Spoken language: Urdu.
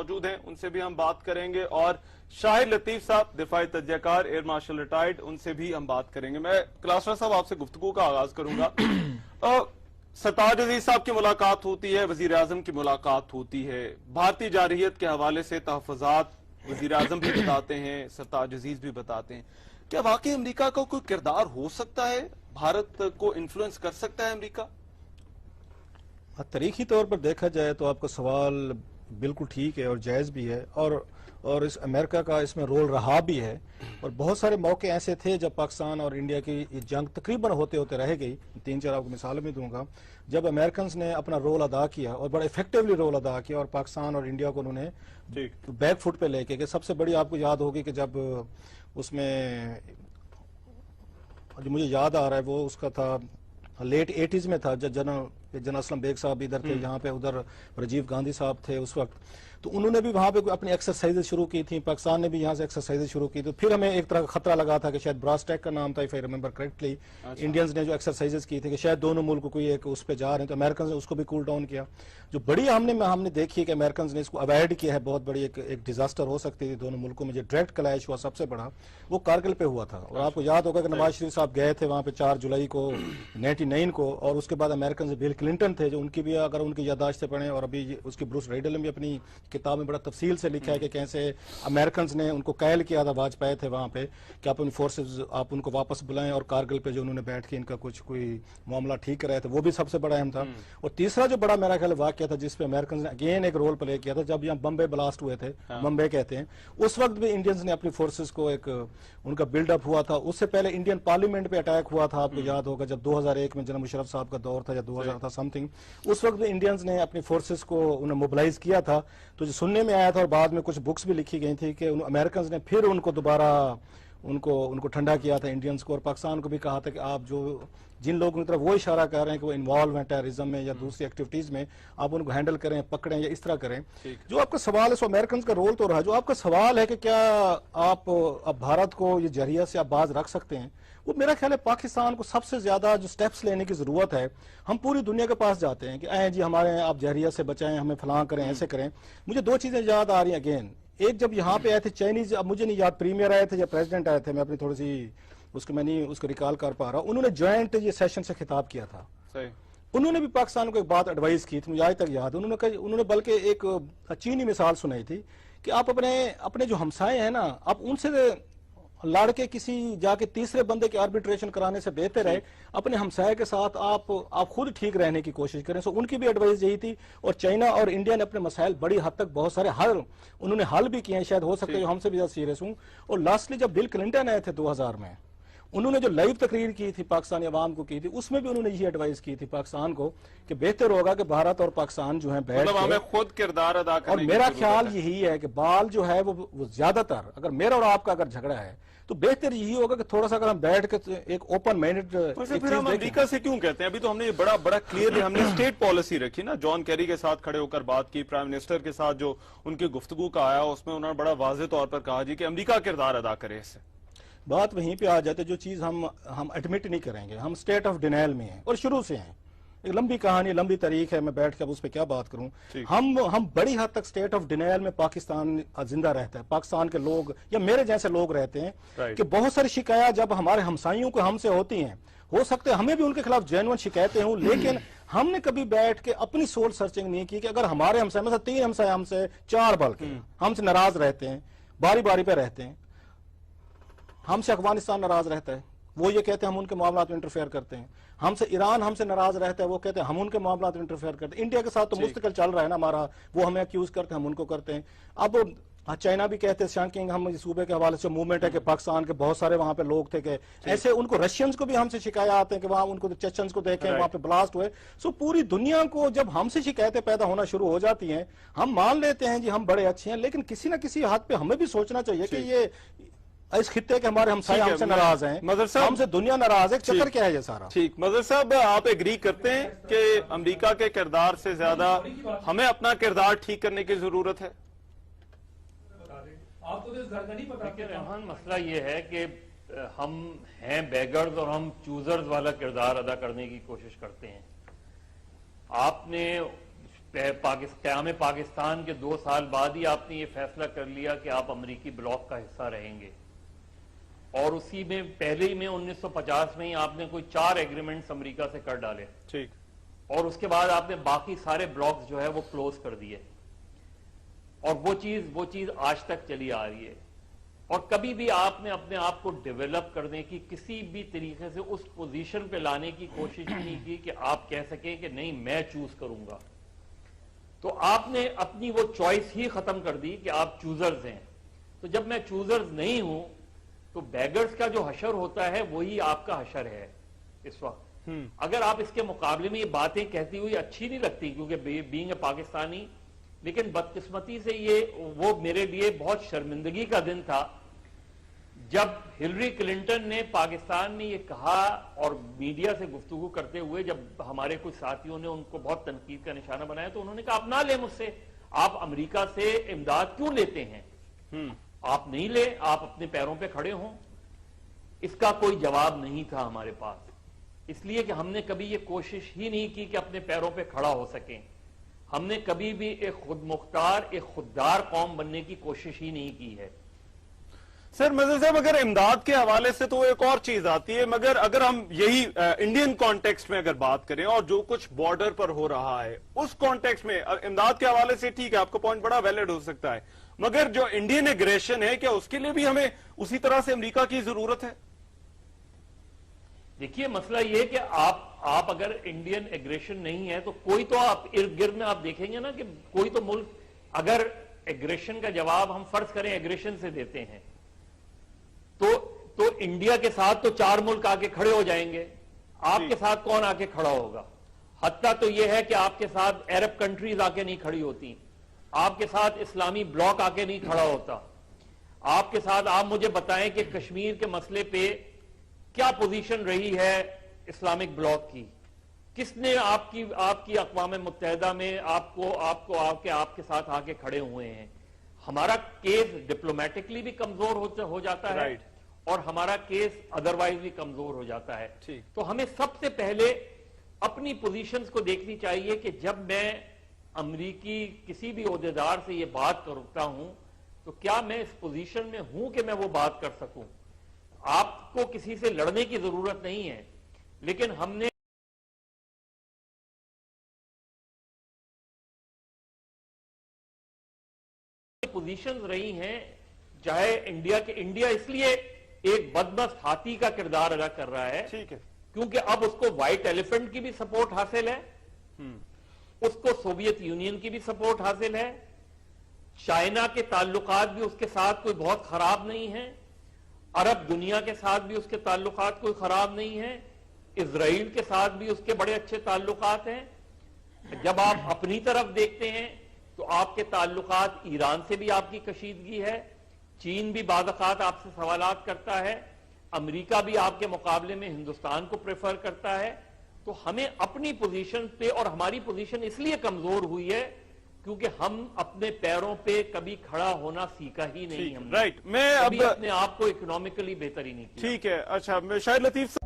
موجود ہیں, ان سے بھی ہم بات کریں گے, اور شاہد لطیف صاحب دفاعی تجزیہ کار ایئر مارشل ریٹائرڈ, ان سے بھی ہم بات کریں گے. میں کلاسرا صاحب آپ سے گفتگو کا آغاز کروں گا. ستاج عزیز صاحب کی ملاقات ہوتی ہے, وزیر اعظم کی ملاقات ہوتی ہے, بھارتی جارحیت کے حوالے سے تحفظات وزیر اعظم بھی بتاتے ہیں, ستاج عزیز بھی بتاتے ہیں. کیا واقعی امریکہ کا کوئی کردار ہو سکتا ہے, بھارت کو انفلوئنس کر سکتا ہے امریکہ؟ تاریخی طور پر دیکھا جائے تو آپ کا سوال بالکل ٹھیک ہے اور جائز بھی ہے, اور اس امریکہ کا اس میں رول رہا بھی ہے. اور بہت سارے موقع ایسے تھے جب پاکستان اور انڈیا کی یہ جنگ تقریباً ہوتے ہوتے رہ گئی. 3-4 آپ کو مثالیں بھی دوں گا جب امریکنز نے اپنا رول ادا کیا اور بڑا افیکٹولی رول ادا کیا, اور پاکستان اور انڈیا کو انہوں نے بیک فٹ پہ لے کے کہ سب سے بڑی آپ کو یاد ہوگی کہ جب اس میں جو مجھے یاد آ رہا ہے وہ اس کا تھا لیٹ 80s میں تھا, جب جنرل اسلم بیگ صاحب ادھر تھے, یہاں پہ ادھر راجیو گاندھی صاحب تھے اس وقت, تو انہوں نے بھی وہاں پہ اپنی ایکسرسائزز شروع کی تھیں. پاکستان نے بھی یہاں سے ایکسرسائزز شروع کی, تو پھر ہمیں ایک طرح کا خطرہ لگا تھا کہ شاید براسٹیک کا نام تھا if I remember correctly, Indians نے جو ایکسرسائزز کی تھی کہ شاید دونوں ملک کوئی ایک اس پہ جا رہے ہیں, تو امریکنز نے اس کو بھی کول ڈاؤن کیا. جو بڑی ہم نے دیکھی ہے کہ امریکنز نے اس کو اوائڈ کیا ہے, بہت بڑی ایک ڈیزاسٹر ہو سکتی تھی دونوں ملکوں میں. جو ڈائریکٹ کلیش ہوا سب سے بڑا وہ کارگل پہ ہوا تھا, اور آپ کو یاد ہوگا کہ نواز شریف صاحب گئے تھے وہاں پہ 4 جولائی کو 99 کو, اور اس کے بعد امریکن سے بل کلنٹن تھے جو ان کی بھی اگر ان کی یادداشت سے پڑھیں, اور ابھی اس کی بروس ریڈل نے بھی اپنی کتاب میں بڑا تفصیل سے لکھا ہے کہ کیسے امریکنز نے ان کو قائل کیا تھا, واجپئی تھے وہاں پہ, کہ آپ اپنی فورسز آپ ان کو واپس بلائیں, اور کارگل پہ جو انہوں نے بیٹھ کے ان کا کوئی معاملہ ٹھیک کر رہے تھے, وہ بھی سب سے بڑا اہم تھا. اور تیسرا جو بڑا میرا خیال واقعہ تھا جس پہ امریکنز نے اگین ایک رول پلے کیا تھا, جب یہاں بمبے بلاسٹ ہوئے تھے, بمبے کہتے ہیں, اس وقت بھی انڈینز نے اپنی فورسز کو ایک ان کا بلڈ اپ ہوا تھا. اس سے پہلے انڈین پارلیمنٹ پہ اٹیک ہوا تھا, آپ کو یاد ہوگا جب 2001 میں جنرل مشرف صاحب کا دور تھا, یا 2000 تھا سم تھنگ, اس وقت بھی انڈینز نے اپنی فورسز کو انہیں موبلائز کیا تھا. تو جو سننے میں آیا تھا اور بعد میں کچھ بکس بھی لکھی گئی تھی کہ امریکنز نے پھر ان کو دوبارہ ان کو ٹھنڈا کیا تھا انڈینز کو, اور پاکستان کو بھی کہا تھا کہ آپ جن لوگوں کی طرف وہ اشارہ کر رہے ہیں کہ وہ انوالو ہیں ٹیررزم میں یا دوسری ایکٹیویٹیز میں, آپ ان کو ہینڈل کریں, پکڑیں یا اس طرح کریں. جو آپ کا سوال ہے سو امریکنز کا رول تو رہا. جو آپ کا سوال ہے کہ کیا آپ اب بھارت کو یہ جارحیت سے آپ باز رکھ سکتے ہیں, وہ میرا خیال ہے پاکستان کو سب سے زیادہ جو سٹیپس لینے کی ضرورت ہے. ہم پوری دنیا کے پاس جاتے ہیں کہ جی ہمارے آپ جارحیت سے بچائیں, ہمیں فلاں کریں, ایسے کریں. مجھے 2 چیزیں یاد آ رہی ہیں اگین. ایک جب یہاں پہ آئے تھے چائنیز, اب مجھے نہیں یاد پریمیئر آئے تھے یا پریزیڈنٹ آئے تھے, میں اپنی تھوڑی سی میں نہیں اس کو ریکال کر پا رہا, انہوں نے جوائنٹ یہ سیشن سے خطاب کیا تھا. انہوں نے بھی پاکستان کو ایک بات ایڈوائز کی تھی, مجھے آج تک یاد. انہوں نے بلکہ ایک چینی مثال سنائی تھی کہ آپ اپنے جو ہمسائے ہیں نا, آپ ان سے لڑ کے کسی جا کے تیسرے بندے کے آربیٹریشن کرانے سے بہتر ہے اپنے ہمسائے کے ساتھ آپ خود ٹھیک رہنے کی کوشش کریں. ان کی بھی ایڈوائز یہی تھی, اور چائنا اور انڈیا نے اپنے مسائل بڑی حد تک بہت سارے انہوں نے حل بھی کیے ہیں, شاید ہو سکتا ہے جو ہم سے بھی زیادہ سیریس ہوں. اور لاسٹلی جب بل کلنٹن آئے تھے 2000 میں, انہوں نے جو لائیو تقریر کی تھی پاکستانی عوام کو کی تھی, اس میں بھی انہوں نے یہ ایڈوائز کی تھی پاکستان کو کہ بہتر ہوگا کہ بھارت اور پاکستان جو ہیں بیٹھ کے خود کردار ادا کریں. اور میرا خیال یہی ہے کہ بال جو ہے وہ زیادہ تر اگر میرا اور آپ کا اگر جھگڑا ہے تو بہتر یہی ہوگا کہ تھوڑا سا اگر ہم بیٹھ کے ایک اوپن مائنڈڈ. پھر ہم امریکہ سے کیوں کہتے ہیں؟ ابھی تو ہم نے بڑا کلیئرلی ہم نے اسٹیٹ پالیسی رکھی نا, جان کیری کے ساتھ کھڑے ہو کر بات کی, پرائم منسٹر کے ساتھ جو ان کی گفتگو کا آیا اس میں انہوں نے بڑا واضح طور پر کہا جی کہ امریکہ کردار ادا کرے. اس سے بات وہیں پہ آ جاتے, جو چیز ہم ایڈمٹ نہیں کریں گے, ہم اسٹیٹ آف ڈینائل میں ہیں اور شروع سے ہیں. ایک لمبی کہانی, لمبی تاریخ ہے, میں بیٹھ کے اب اس پہ کیا بات کروں. ہم بڑی حد تک اسٹیٹ آف ڈینائل میں پاکستان زندہ رہتا ہے, پاکستان کے لوگ یا میرے جیسے لوگ رہتے ہیں کہ بہت ساری شکایات جب ہمارے ہمسائیوں کو ہم سے ہوتی ہیں, ہو سکتے ہیں ہمیں بھی ان کے خلاف جینوئن شکایتیں ہوں, لیکن ہم نے کبھی بیٹھ کے اپنی سول سرچنگ نہیں کی کہ اگر ہمارے ہمسائے مثلا 3 ہمسائے ہم سے 4 بلکہ ہم سے ناراض رہتے ہیں, باری باری پہ رہتے ہیں. ہم سے افغانستان ناراض رہتا ہے, وہ یہ کہتے ہیں ہم ان کے معاملات میں انٹرفیئر کرتے ہیں. ہم سے ایران ہم سے ناراض رہتا ہے, وہ کہتے ہیں ہم ان کے معاملات میں انٹرفیئر کرتے ہیں. انڈیا کے ساتھ تو مستقل چل رہا ہے نا ہمارا, وہ ہمیں ایکیوز کرتے ہیں, ہم ان کو کرتے ہیں. اب چائنا بھی کہتے ہیں شانکنگ ہم صوبے کے حوالے سے موومنٹ ہے کہ پاکستان کے بہت سارے وہاں پہ لوگ تھے کہ ایسے ان کو رشینز کو بھی ہم سے شکایات ہیں کہ وہاں ان کو چیچنز کو دیکھیں وہاں پہ بلاسٹ ہوئے. سو پوری دنیا کو جب ہم سے شکایتیں پیدا ہونا شروع ہو جاتی ہیں, ہم مان لیتے ہیں جی ہم بڑے اچھے ہیں, لیکن کسی نہ کسی حد پہ ہمیں بھی سوچنا چاہیے کہ یہ اس خطے کے ہمارے ہمسائے ہم سے ناراض ہیں, ہم سے دنیا ناراض ہے, چکر کیا ہے یہ سارا. ٹھیک, مظہر صاحب آپ ایگری کرتے ہیں کہ امریکہ کے کردار سے زیادہ ہمیں اپنا کردار ٹھیک کرنے کی ضرورت ہے؟ ریحان, مسئلہ یہ ہے کہ ہم ہیں بیگرز اور ہم چوزرز والا کردار ادا کرنے کی کوشش کرتے ہیں. آپ نے قیام پاکستان کے 2 سال بعد ہی آپ نے یہ فیصلہ کر لیا کہ آپ امریکی بلاک کا حصہ رہیں گے، اور اسی میں پہلے ہی میں 1950 میں ہی آپ نے کوئی 4 ایگریمنٹس امریکہ سے کر ڈالے، ٹھیک، اور اس کے بعد آپ نے باقی سارے بلاکس جو ہے وہ کلوز کر دیے، اور وہ چیز آج تک چلی آ رہی ہے، اور کبھی بھی آپ نے اپنے آپ کو ڈیولپ کرنے کی کسی بھی طریقے سے اس پوزیشن پہ لانے کی کوشش نہیں کی کہ آپ کہہ سکیں کہ نہیں میں چوز کروں گا، تو آپ نے اپنی وہ چوائس ہی ختم کر دی کہ آپ چوزرز ہیں۔ تو جب میں چوزرز نہیں ہوں تو بیگرز کا جو حشر ہوتا ہے وہی آپ کا حشر ہے اس وقت۔ اگر آپ اس کے مقابلے میں یہ باتیں کہتی ہوئی اچھی نہیں لگتی، کیونکہ بینگ اے پاکستانی، لیکن بدقسمتی سے وہ میرے لیے بہت شرمندگی کا دن تھا جب ہلری کلنٹن نے پاکستان میں یہ کہا، اور میڈیا سے گفتگو کرتے ہوئے جب ہمارے کچھ ساتھیوں نے ان کو بہت تنقید کا نشانہ بنایا، تو انہوں نے کہا آپ نہ لیں مجھ سے، آپ امریکہ سے امداد کیوں لیتے ہیں؟ آپ نہیں لیں، آپ اپنے پیروں پہ کھڑے ہوں۔ اس کا کوئی جواب نہیں تھا ہمارے پاس، اس لیے کہ ہم نے کبھی یہ کوشش ہی نہیں کی کہ اپنے پیروں پہ کھڑا ہو سکیں۔ ہم نے کبھی بھی ایک خود مختار، ایک خوددار قوم بننے کی کوشش ہی نہیں کی ہے۔ سر مظہر صاحب، اگر امداد کے حوالے سے تو ایک اور چیز آتی ہے، مگر اگر ہم یہی انڈین کانٹیکسٹ میں اگر بات کریں اور جو کچھ بارڈر پر ہو رہا ہے اس کانٹیکسٹ میں امداد کے حوالے سے ٹھیک ہے، آپ کا پوائنٹ بڑا ویلڈ ہو سکتا ہے، مگر جو انڈین ایگریشن ہے کیا اس کے لیے بھی ہمیں اسی طرح سے امریکہ کی ضرورت ہے؟ دیکھیے مسئلہ یہ کہ آپ اگر انڈین ایگریشن نہیں ہے تو کوئی تو آپ ارد گرد میں آپ دیکھیں گے نا کہ کوئی تو ملک اگر ایگریشن کا جواب ہم فرض کریں ایگریشن سے دیتے ہیں تو انڈیا کے ساتھ تو 4 ملک آ کے کھڑے ہو جائیں گے، آپ کے ساتھ کون آ کے کھڑا ہوگا؟ حتیٰ تو یہ ہے کہ آپ کے ساتھ عرب کنٹریز آ کے نہیں کھڑی ہوتی، آپ کے ساتھ اسلامی بلاک آ کے نہیں کھڑا ہوتا، آپ کے ساتھ آپ مجھے بتائیں کہ کشمیر کے مسئلے پہ کیا پوزیشن رہی ہے اسلامک بلاک کی؟ کس نے آپ کی اقوام متحدہ میں آپ کے ساتھ آ کے کھڑے ہوئے ہیں؟ ہمارا کیس ڈپلومیٹکلی بھی کمزور ہو جاتا ہے اور ہمارا کیس ادروائز بھی کمزور ہو جاتا ہے۔ تو ہمیں سب سے پہلے اپنی پوزیشنز کو دیکھنی چاہیے کہ جب میں امریکی کسی بھی عہدیدار سے یہ بات کرتا ہوں تو کیا میں اس پوزیشن میں ہوں کہ میں وہ بات کر سکوں؟ آپ کو کسی سے لڑنے کی ضرورت نہیں ہے، لیکن ہم نے پوزیشنز رہی ہیں، چاہے انڈیا اس لیے ایک بدمست ہاتھی کا کردار ادا کر رہا ہے کیونکہ اب اس کو وائٹ ایلیفنٹ کی بھی سپورٹ حاصل ہے، اس کو سوویت یونین کی بھی سپورٹ حاصل ہے، چائنا کے تعلقات بھی اس کے ساتھ کوئی بہت خراب نہیں ہیں، عرب دنیا کے ساتھ بھی اس کے تعلقات کوئی خراب نہیں ہیں، اسرائیل کے ساتھ بھی اس کے بڑے اچھے تعلقات ہیں۔ جب آپ اپنی طرف دیکھتے ہیں تو آپ کے تعلقات ایران سے بھی آپ کی کشیدگی ہے، چین بھی بعض اوقات آپ سے سوالات کرتا ہے، امریکہ بھی آپ کے مقابلے میں ہندوستان کو پریفر کرتا ہے۔ تو ہمیں اپنی پوزیشن پہ، اور ہماری پوزیشن اس لیے کمزور ہوئی ہے کیونکہ ہم اپنے پیروں پہ کبھی کھڑا ہونا سیکھا ہی نہیں، ہم نے میں کبھی اپنے آپ کو اکنامکلی بہتر ہی نہیں کیا۔ ٹھیک ہے، اچھا، میں شاہد لطیف